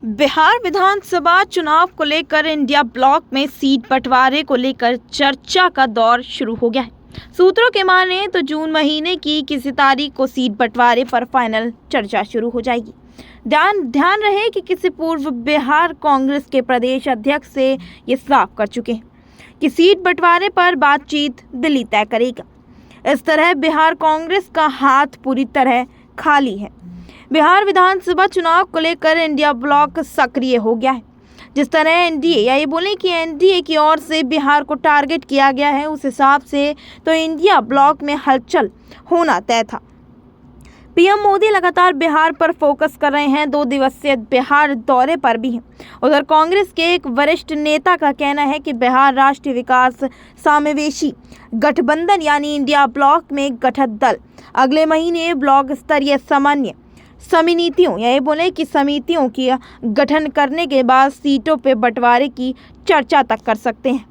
बिहार विधानसभा चुनाव को लेकर इंडिया ब्लॉक में सीट बंटवारे को लेकर चर्चा का दौर शुरू हो गया है। सूत्रों के माने तो जून महीने की किसी तारीख को सीट बंटवारे पर फाइनल चर्चा शुरू हो जाएगी। ध्यान रहे कि किसी पूर्व बिहार कांग्रेस के प्रदेश अध्यक्ष से ये साफ कर चुके हैं कि सीट बंटवारे पर बातचीत दिल्ली तय करेगा। इस तरह बिहार कांग्रेस का हाथ पूरी तरह खाली है। बिहार विधानसभा चुनाव को लेकर इंडिया ब्लॉक सक्रिय हो गया है। जिस तरह एनडीए या ये बोलें कि एनडीए की ओर से बिहार को टारगेट किया गया है, उस हिसाब से तो इंडिया ब्लॉक में हलचल होना तय था। पीएम मोदी लगातार बिहार पर फोकस कर रहे हैं, 2 दिवसीय बिहार दौरे पर भी हैं। उधर कांग्रेस के एक वरिष्ठ नेता का कहना है कि बिहार राष्ट्रीय विकास समावेशी गठबंधन यानी इंडिया ब्लॉक में गठित दल अगले महीने ब्लॉक स्तरीय सामान्य समितियों या ये बोले कि समितियों की गठन करने के बाद सीटों पे बंटवारे की चर्चा तक कर सकते हैं।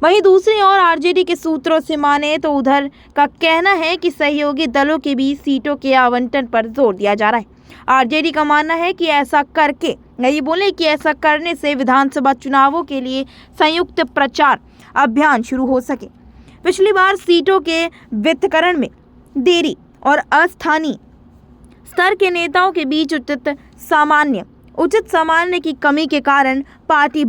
वहीं दूसरी ओर आरजेडी के सूत्रों से माने तो उधर का कहना है कि सहयोगी दलों के बीच सीटों के आवंटन पर जोर दिया जा रहा है। आरजेडी का मानना है कि ऐसा करके ये बोले कि ऐसा करने से विधानसभा चुनावों के लिए संयुक्त प्रचार अभियान शुरू हो सके। पिछली बार सीटों के वितरण में देरी और अस्थानीय स्तर के नेताओं के बीच उचित सामान्य की कमी के कारण पार्टी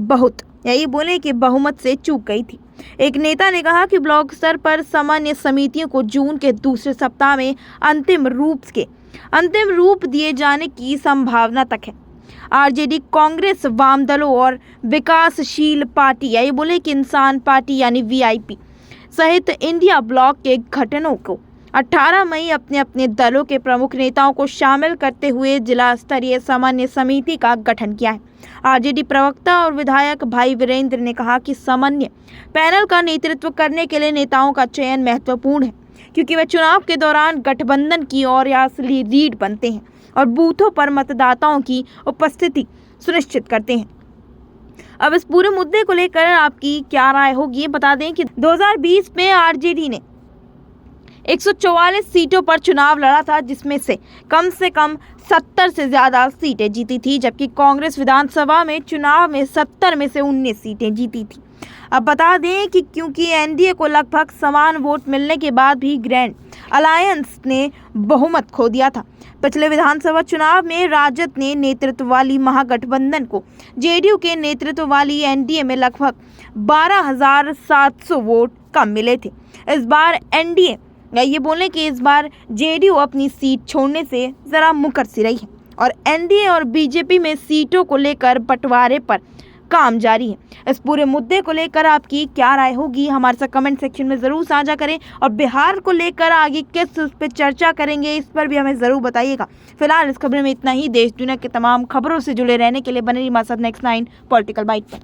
यही बोले कि बहुमत से चूक गई थी। एक नेता ने कहा कि ब्लॉक स्तर पर सामान्य समितियों को जून के दूसरे सप्ताह में अंतिम रूप दिए जाने की संभावना तक है। आरजेडी, कांग्रेस, वाम दलों और विकासशील पार्टी यही बोले कि इंसान पार्टी यानी वीआईपी सहित इंडिया ब्लॉक के गठनों को 18 मई अपने अपने दलों के प्रमुख नेताओं को शामिल करते हुए जिला स्तरीय सामान्य समिति का गठन किया है। आरजेडी प्रवक्ता और विधायक भाई वीरेंद्र ने कहा कि सामान्य पैनल का नेतृत्व करने के लिए नेताओं का चयन महत्वपूर्ण है, क्योंकि वे चुनाव के दौरान गठबंधन की ओर असली लीड बनते हैं और बूथों पर मतदाताओं की उपस्थिति सुनिश्चित करते हैं। अब इस पूरे मुद्दे को लेकर आपकी क्या राय होगी, बता दें कि 2020 में आरजेडी ने 144 सीटों पर चुनाव लड़ा था, जिसमें से कम 70 से ज़्यादा सीटें जीती थी, जबकि कांग्रेस विधानसभा में चुनाव में 70 में से 19 सीटें जीती थी। अब बता दें कि क्योंकि एनडीए को लगभग समान वोट मिलने के बाद भी ग्रैंड अलायंस ने बहुमत खो दिया था। पिछले विधानसभा चुनाव में राजद ने नेतृत्व वाली महागठबंधन को जेडीयू के नेतृत्व वाली एनडीए में लगभग 12,700 वोट कम मिले थे। इस बार एनडीए ये बोले कि इस बार जेडीयू अपनी सीट छोड़ने से ज़रा मुकर सी रही है और एनडीए और बीजेपी में सीटों को लेकर बंटवारे पर काम जारी है। इस पूरे मुद्दे को लेकर आपकी क्या राय होगी, हमारे साथ कमेंट सेक्शन में ज़रूर साझा करें और बिहार को लेकर आगे किस उस पर चर्चा करेंगे, इस पर भी हमें ज़रूर बताइएगा। फिलहाल इस खबर में इतना ही। देश दुनिया के तमाम खबरों से जुड़े रहने के लिए बने रहिए हमारे साथ नेक्स्ट 9 पॉलिटिकल बाइट पर।